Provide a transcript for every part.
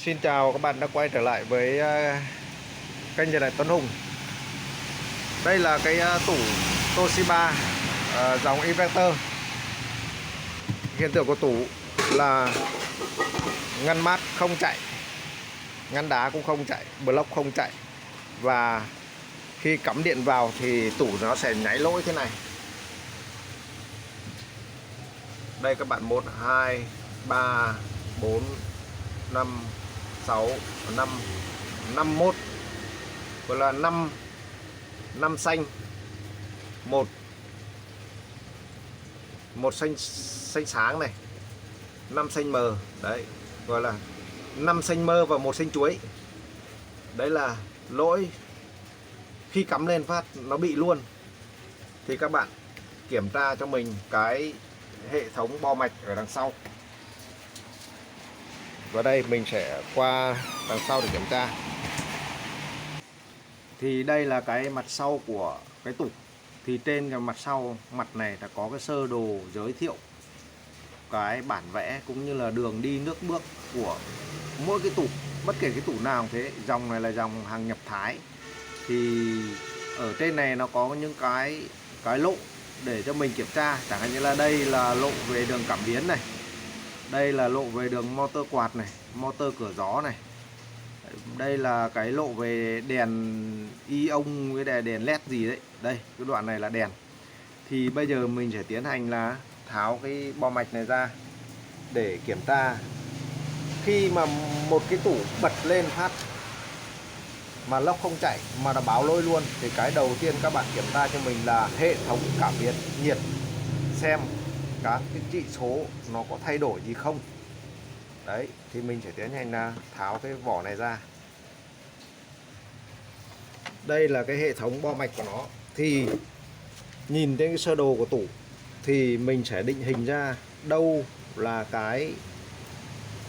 Xin chào các bạn đã quay trở lại với kênh Nhà Đại Tuấn Hùng. Đây là cái tủ Toshiba dòng inverter. Hiện tượng của tủ là ngăn mát không chạy, ngăn đá cũng không chạy, block không chạy. Và khi cắm điện vào thì tủ nó sẽ nháy lỗi thế này. Đây các bạn, 1, 2, 3, 4, 5, 6, 5, 51, gọi là 5 xanh, một xanh sáng này, 5 xanh mờ, đấy gọi là 5 xanh mơ và 1 xanh chuối. Đấy là lỗi khi cắm lên phát nó bị luôn. Thì các bạn kiểm tra cho mình cái hệ thống bo mạch ở đằng sau. Và đây mình sẽ qua đằng sau để kiểm tra. Thì đây là cái mặt sau của cái tủ. Thì trên cái mặt sau, mặt này là có cái sơ đồ giới thiệu cái bản vẽ cũng như là đường đi nước bước của mỗi cái tủ. Bất kể cái tủ nào cũng thế. Dòng này là dòng hàng nhập Thái. Thì ở trên này nó có những cái lộ để cho mình kiểm tra. Chẳng hạn như là đây là lộ về đường cảm biến này, đây là lộ về đường motor quạt này, motor cửa gió này, đây là cái lộ về đèn ion với đèn led gì đấy. Đây cái đoạn này là đèn. Thì bây giờ mình sẽ tiến hành là tháo cái bo mạch này ra để kiểm tra. Khi mà một cái tủ bật lên phát mà lốc không chạy mà nó báo lỗi luôn, thì cái đầu tiên các bạn kiểm tra cho mình là hệ thống cảm biến nhiệt, xem các cái chỉ số nó có thay đổi gì không. Đấy, thì mình sẽ tiến hành là tháo cái vỏ này ra. Đây là cái hệ thống bo mạch của nó. Thì nhìn trên cái sơ đồ của tủ thì mình sẽ định hình ra đâu là cái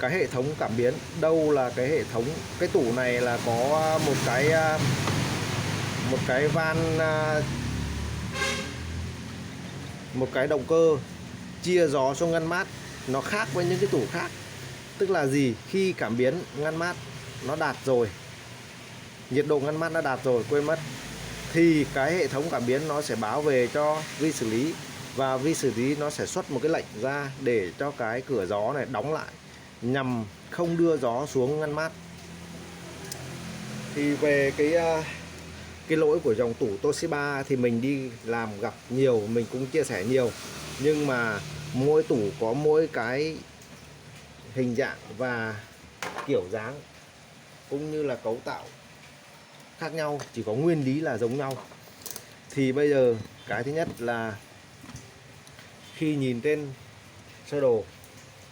hệ thống cảm biến, đâu là cái hệ thống. Cái tủ này là có một cái van, một cái động cơ chia gió xuống ngăn mát. Nó khác với những cái tủ khác. Tức là gì? Khi cảm biến ngăn mát nó đạt rồi, nhiệt độ ngăn mát nó đạt rồi, quên mất, thì cái hệ thống cảm biến nó sẽ báo về cho vi xử lý. Và vi xử lý nó sẽ xuất một cái lệnh ra để cho cái cửa gió này đóng lại, nhằm không đưa gió xuống ngăn mát. Thì về cái lỗi của dòng tủ Toshiba thì mình đi làm gặp nhiều, mình cũng chia sẻ nhiều. Nhưng mà mỗi tủ có mỗi cái hình dạng và kiểu dáng cũng như là cấu tạo khác nhau, chỉ có nguyên lý là giống nhau. Thì bây giờ cái thứ nhất là khi nhìn trên sơ đồ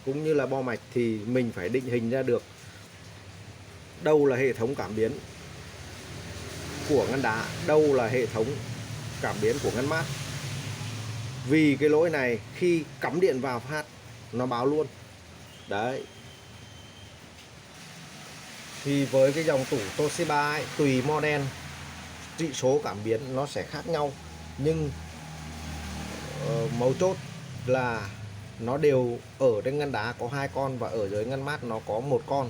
cũng như là bo mạch thì mình phải định hình ra được đâu là hệ thống cảm biến của ngăn đá, đâu là hệ thống cảm biến của ngăn mát. Vì cái lỗi này khi cắm điện vào phát nó báo luôn. Đấy. Thì với cái dòng tủ Toshiba ấy, tùy model chỉ số cảm biến nó sẽ khác nhau. Nhưng mấu chốt là nó đều ở trên ngăn đá có 2 con và ở dưới ngăn mát nó có 1 con.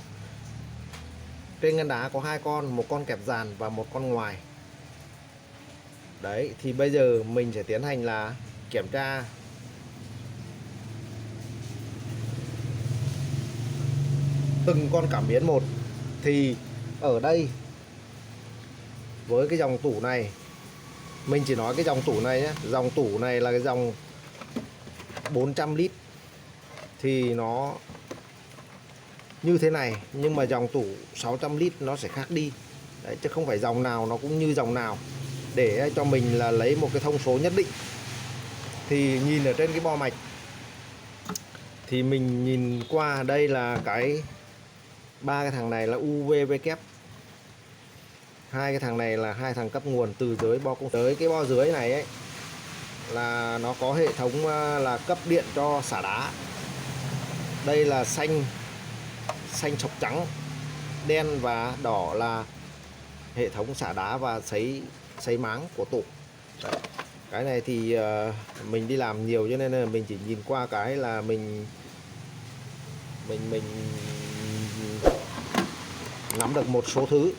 Trên ngăn đá có 2 con, một con kẹp dàn và một con ngoài. Đấy, thì bây giờ mình sẽ tiến hành là kiểm tra từng con cảm biến một. Thì ở đây với cái dòng tủ này, mình chỉ nói cái dòng tủ này nhé. Dòng tủ này là cái dòng 400 lít thì nó như thế này. Nhưng mà dòng tủ 600 lít nó sẽ khác đi. Đấy, chứ không phải dòng nào nó cũng như dòng nào, để cho mình là lấy một cái thông số nhất định. Thì nhìn ở trên cái bo mạch thì mình nhìn qua, đây là cái 3 cái thằng này là UVW, 2 cái thằng này là 2 thằng cấp nguồn từ dưới bo công tới cái bo dưới này ấy, là nó có hệ thống là cấp điện cho xả đá. Đây là xanh sọc trắng, đen và đỏ là hệ thống xả đá và sấy máng của tủ. Đấy. Cái này thì mình đi làm nhiều cho nên là mình chỉ nhìn qua cái là mình nắm được một số thứ.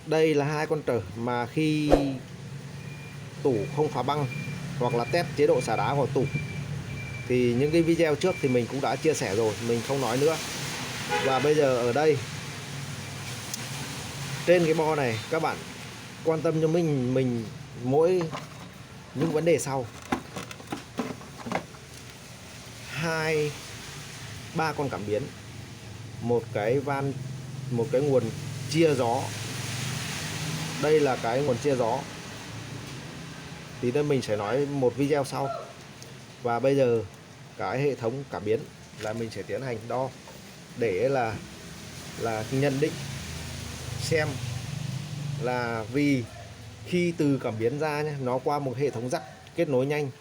Đây là hai con trở mà khi tủ không phá băng hoặc là test chế độ xả đá của tủ thì những cái video trước thì mình cũng đã chia sẻ rồi, mình không nói nữa. Và bây giờ ở đây trên cái bo này các bạn quan tâm cho mình mỗi những vấn đề sau. 2-3 con cảm biến, một cái van, một cái nguồn chia gió. Đây là cái nguồn chia gió, thì nên mình sẽ nói một video sau. Và bây giờ cái hệ thống cảm biến là mình sẽ tiến hành đo để là nhận định xem là, vì khi từ cảm biến ra nhé, nó qua một hệ thống dắt kết nối nhanh,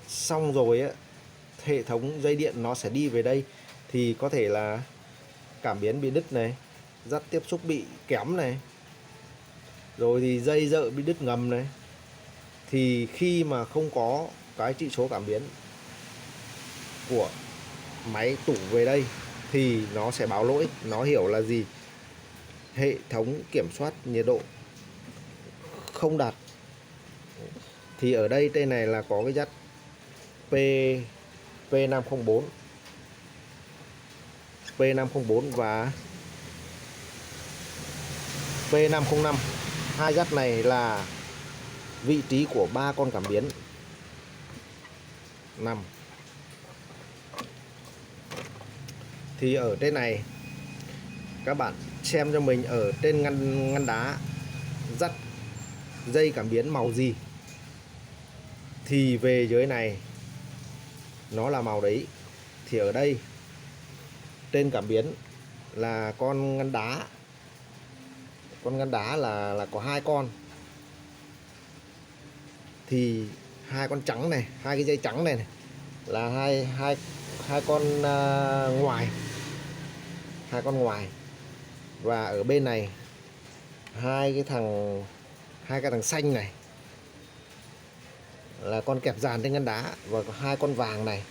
xong rồi ấy, hệ thống dây điện nó sẽ đi về đây, thì có thể là cảm biến bị đứt này, dắt tiếp xúc bị kém này, rồi thì dây dợ bị đứt ngầm này. Thì khi mà không có cái chỉ số cảm biến của máy tủ về đây thì nó sẽ báo lỗi. Nó hiểu là gì? Hệ thống kiểm soát nhiệt độ không đạt. Thì ở đây trên này là có cái dắt P504 và P505. Hai dắt này là vị trí của 3 con cảm biến nằm. Thì ở trên này các bạn xem cho mình, ở trên ngăn đá dắt dây cảm biến màu gì thì về dưới này nó là màu đấy. Thì ở đây trên cảm biến là con ngăn đá là có 2 con, thì 2 con trắng này, 2 cái dây trắng này, là hai con ngoài, 2 con ngoài. Và ở bên này hai cái thằng xanh này là con kẹp dàn trên ngăn đá, và 2 con vàng này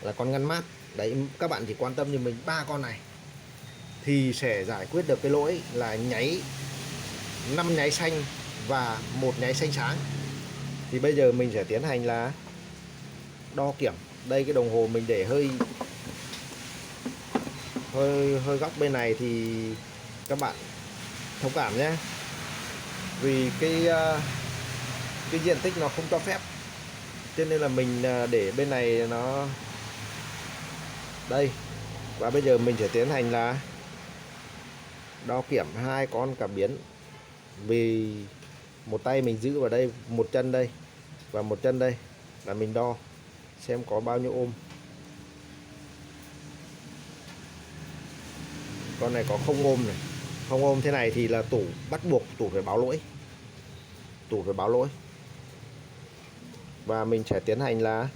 là con ngăn mát. Đấy, các bạn chỉ quan tâm cho mình 3 con này thì sẽ giải quyết được cái lỗi là 5 nháy xanh và 1 nháy xanh sáng. Thì bây giờ mình sẽ tiến hành là đo kiểm. Đây, cái đồng hồ mình để hơi góc bên này thì các bạn thông cảm nhé, vì cái diện tích nó không cho phép, cho nên là mình để bên này nó đây. Và bây giờ mình sẽ tiến hành là đo kiểm 2 con cảm biến, vì một tay mình giữ vào đây, một chân đây và một chân đây, là mình đo xem có bao nhiêu ôm. Con này có không ôm này, không ôm thế này thì là tủ bắt buộc tủ phải báo lỗi. Và mình sẽ tiến hành là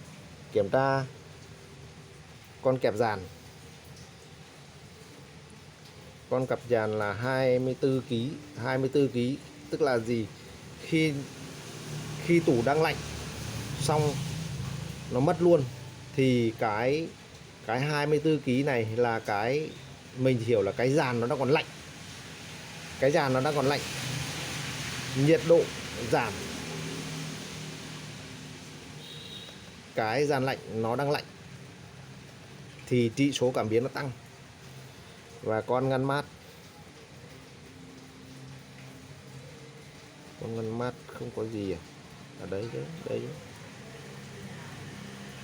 kiểm tra con kẹp dàn. Con cặp dàn là 24 kg, tức là gì? Khi tủ đang lạnh xong nó mất luôn, thì cái 24 kg này là cái mình hiểu là cái dàn nó đang còn lạnh. Nhiệt độ giảm, cái dàn lạnh nó đang lạnh thì trị số cảm biến nó tăng. Và con ngăn mát không có gì ở đấy chứ, đây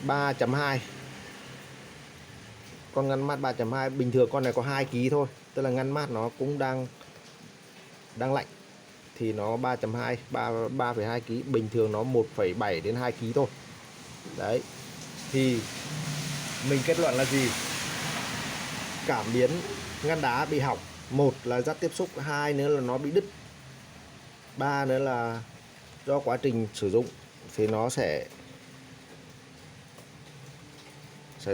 3.2. Con ngăn mát 3.2, bình thường con này có 2 kg thôi, tức là ngăn mát nó cũng đang lạnh, thì nó 3.2, 3,2 kg, bình thường nó 1,7 đến 2 kg thôi. Đấy, thì mình kết luận là gì? Cảm biến ngăn đá bị hỏng, 1 là dắt tiếp xúc, 2 nữa là nó bị đứt, 3 nữa là do quá trình sử dụng thì nó sẽ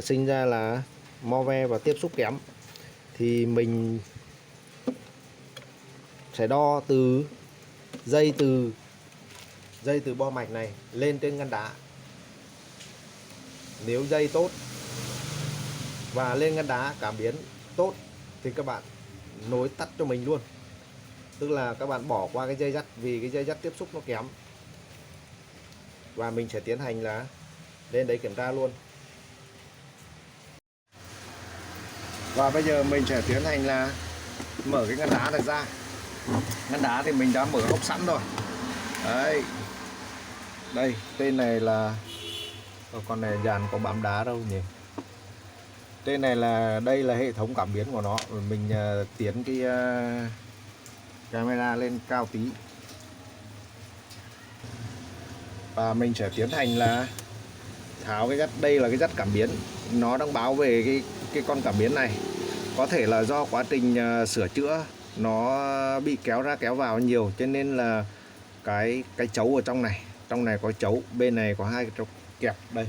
sinh ra là mo ve và tiếp xúc kém. Thì mình sẽ đo từ dây từ bo mạch này lên trên ngăn đá. Nếu dây tốt và lên ngăn đá cảm biến tốt thì các bạn nối tắt cho mình luôn, tức là các bạn bỏ qua cái dây dắt vì cái dây dắt tiếp xúc nó kém. Và mình sẽ tiến hành là lên đấy kiểm tra luôn. Và bây giờ mình sẽ tiến hành là mở cái ngăn đá này ra. Ngăn đá thì mình đã mở hốc sẵn rồi. Đấy. Đây, tên này là con này dàn có bám đá đâu nhỉ. Tên này là đây là hệ thống cảm biến của nó. Mình tiến cái camera lên cao tí. Và mình sẽ tiến hành là tháo cái dắt. Đây là cái dắt cảm biến, nó đang báo về cái con cảm biến này. Có thể là do quá trình sửa chữa nó bị kéo ra kéo vào nhiều, cho nên là cái chấu ở trong này có chấu, bên này có hai cái kẹp đây,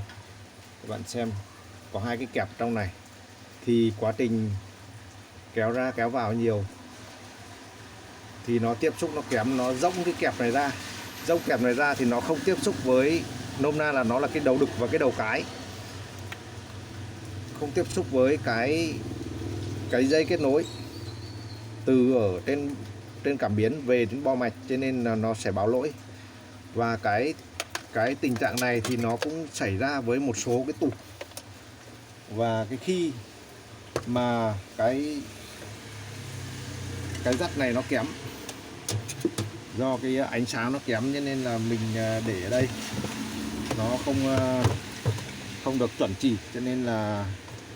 các bạn xem có hai cái kẹp trong này, thì quá trình kéo ra kéo vào nhiều thì nó tiếp xúc nó kém, nó rỗng cái kẹp này ra. Rỗng kẹp này ra thì nó không tiếp xúc với, nôm na là nó là cái đầu đực và cái đầu cái, không tiếp xúc với cái dây kết nối từ ở trên cảm biến về đến bo mạch, cho nên là nó sẽ báo lỗi. Và cái tình trạng này thì nó cũng xảy ra với một số cái tủ. Và cái khi mà cái dắt này nó kém, do cái ánh sáng nó kém, cho nên là mình để ở đây nó không được chuẩn chỉ, cho nên là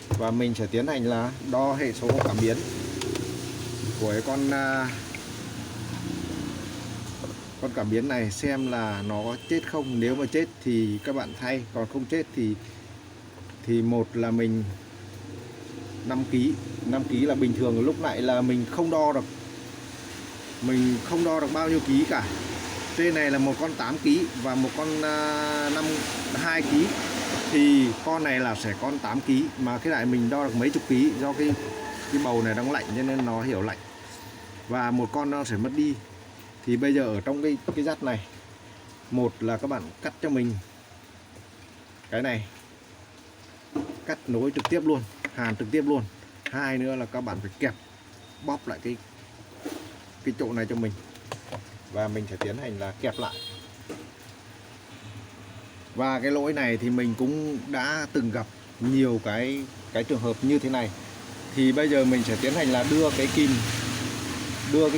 và mình sẽ tiến hành là đo hệ số cảm biến của cái con cảm biến này, xem là nó có chết không. Nếu mà chết thì các bạn thay, còn không chết thì một là mình 5 kg là bình thường. Lúc nãy là mình không đo được bao nhiêu ký cả. Trên này là một con 8 kg và một con 2 kg, thì con này là sẽ con 8 kg, mà cái này mình đo được mấy chục ký, do cái bầu này đang lạnh cho nên nó hiểu lạnh, và một con nó sẽ mất đi. Thì bây giờ ở trong cái dắt này, một là các bạn cắt cho mình cái này, cắt nối trực tiếp luôn, hàn trực tiếp luôn. Hai nữa là các bạn phải kẹp bóp lại cái chỗ này cho mình, và mình sẽ tiến hành là kẹp lại. Và cái lỗi này thì mình cũng đã từng gặp nhiều cái trường hợp như thế này. Thì bây giờ mình sẽ tiến hành là đưa cái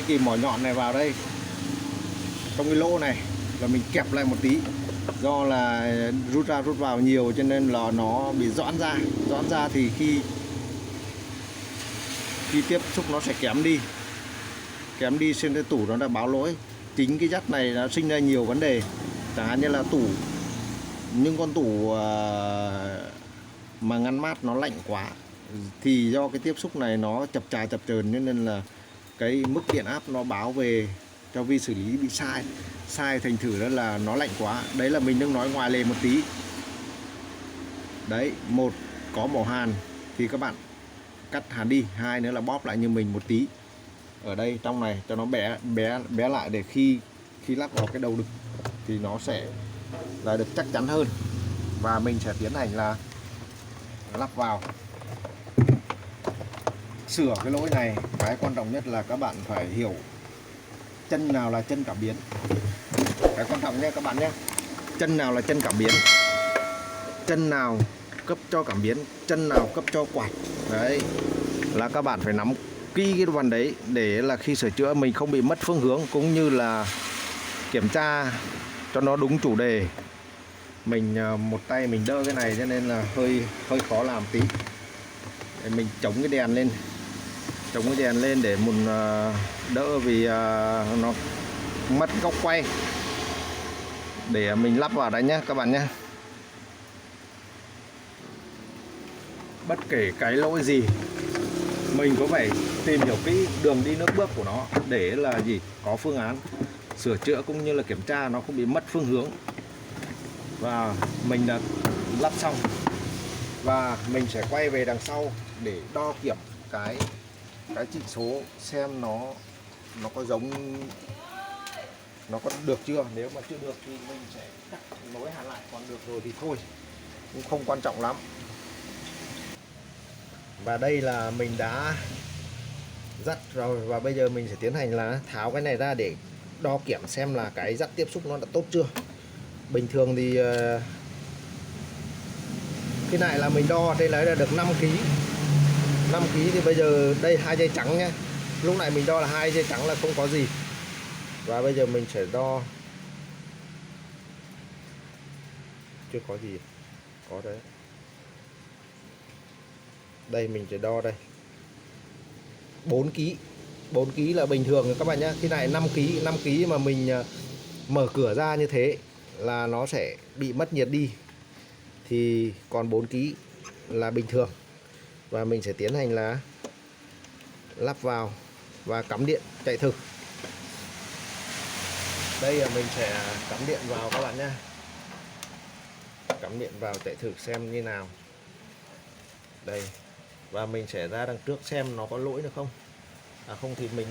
kìm mỏ nhọn này vào đây, trong cái lỗ này là mình kẹp lại một tí, do là rút ra rút vào nhiều cho nên là nó bị giãn ra thì khi tiếp xúc nó sẽ kém đi trên cái tủ, nó đã báo lỗi. Chính cái dắt này nó sinh ra nhiều vấn đề, chẳng hạn như là những con tủ mà ngăn mát nó lạnh quá, thì do cái tiếp xúc này nó chập chờn, nên là cái mức điện áp nó báo về cho vi xử lý bị sai, thành thử đó là nó lạnh quá. Đấy là mình đang nói ngoài lề một tí. Đấy, một có mỏ hàn thì các bạn cắt hàn đi, hai nữa là bóp lại như mình một tí ở đây trong này cho nó bé lại, để khi lắp vào cái đầu đực thì nó sẽ là được chắc chắn hơn. Và mình sẽ tiến hành là lắp vào. Sửa cái lỗi này, cái quan trọng nhất là các bạn phải hiểu chân nào là chân cảm biến. Cái quan trọng nhé các bạn nhé, chân nào là chân cảm biến, chân nào cấp cho cảm biến, chân nào cấp cho quạt. Đấy là các bạn phải nắm kỹ cái phần đấy, để là khi sửa chữa mình không bị mất phương hướng, cũng như là kiểm tra cho nó đúng chủ đề. Mình một tay mình đỡ cái này cho nên là hơi khó làm tí. Để mình chống cái đèn lên để một đỡ, vì nó mất góc quay, để mình lắp vào đấy nhé các bạn nhé. Bất kể cái lỗi gì mình có phải tìm hiểu kỹ đường đi nước bước của nó, để là có phương án sửa chữa cũng như là kiểm tra nó không bị mất phương hướng. Và mình đã lắp xong, và mình sẽ quay về đằng sau để đo kiểm cái chỉ số, xem nó có giống, nó có được chưa. Nếu mà chưa được thì mình sẽ cắt nối hàn lại, còn được rồi thì thôi, cũng không quan trọng lắm. Và đây là mình đã dắt rồi, và bây giờ mình sẽ tiến hành là tháo cái này ra để đo kiểm xem là cái dắt tiếp xúc nó đã tốt chưa. Bình thường thì cái này là mình đo đây lấy là được 5 kg. 5 kg thì bây giờ đây 2 dây trắng nhé. Lúc này mình đo là 2 dây trắng là không có gì. Và bây giờ mình sẽ đo. Chưa có gì. Có đấy. Đây mình sẽ đo đây. 4 kg. 4 kg là bình thường các bạn nhé. Cái này 5 kg, 5 kg mà mình mở cửa ra như thế là nó sẽ bị mất nhiệt đi. Thì còn 4 kg là bình thường. Và mình sẽ tiến hành là lắp vào và cắm điện chạy thử. Đây là mình sẽ cắm điện vào các bạn nhé. Cắm điện vào chạy thử xem như nào. Đây. Và mình sẽ ra đằng trước xem nó có lỗi được không. Không thì mình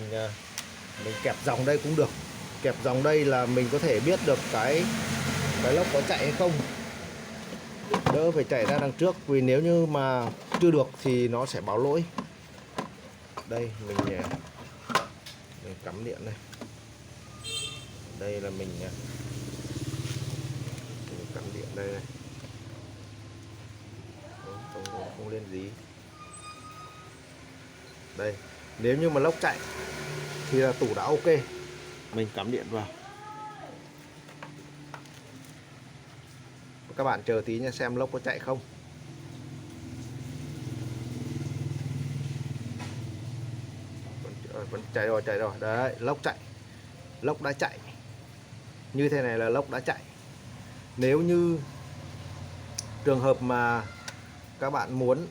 kẹp dòng đây cũng được. Kẹp dòng đây là mình có thể biết được cái lốc có chạy hay không, đỡ phải chạy ra đằng trước. Vì nếu như mà chưa được thì nó sẽ báo lỗi. Đây mình cắm điện đây. Đây là mình cắm điện đây này. Không lên gì. Đây, nếu như mà lốc chạy thì là tủ đã ok. Mình cắm điện vào. Các bạn chờ tí nha, xem lốc có chạy không. Vẫn chạy rồi. Đấy, lốc chạy. Lốc đã chạy. Như thế này là lốc đã chạy. Nếu như trường hợp mà các bạn muốn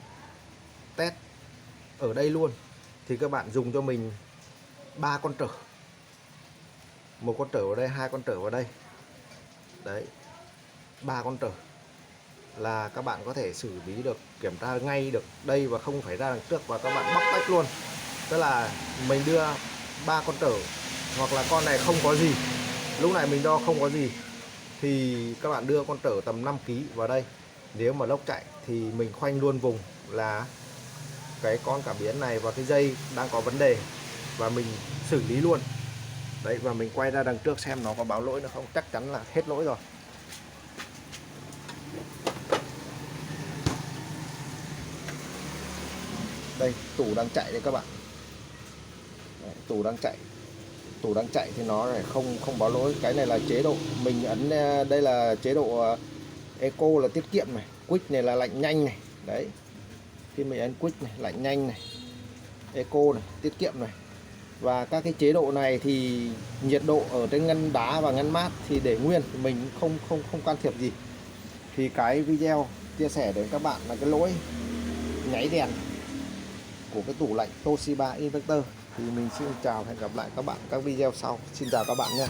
test ở đây luôn thì các bạn dùng cho mình 3 con trở. Một con trở vào đây, 2 con trở vào đây. Đấy. 3 con trở là các bạn có thể xử lý được, kiểm tra ngay được đây và không phải ra đằng trước, và các bạn bóc tách luôn. Tức là mình đưa 3 con trở, hoặc là con này không có gì, lúc này mình đo không có gì thì các bạn đưa con trở tầm 5 kg vào đây. Nếu mà lốc chạy thì mình khoanh luôn vùng là cái con cảm biến này và cái dây đang có vấn đề và mình xử lý luôn. Đấy, và mình quay ra đằng trước xem nó có báo lỗi nữa không. Chắc chắn là hết lỗi rồi. Đây, tủ đang chạy đấy các bạn. Đấy, tủ đang chạy. Tủ đang chạy thì nó lại không báo lỗi. Cái này là chế độ mình ấn, đây là chế độ Eco là tiết kiệm này, Quick này là lạnh nhanh này. Đấy. Khi mình ấn Quick này, lạnh nhanh này, Eco này, tiết kiệm này. Và các cái chế độ này thì nhiệt độ ở trên ngăn đá và ngăn mát thì để nguyên, mình không can thiệp gì. Thì cái video chia sẻ đến các bạn là cái lỗi nháy đèn của cái tủ lạnh Toshiba Invictus. Thì mình xin chào, hẹn gặp lại các bạn các video sau. Xin chào các bạn nha.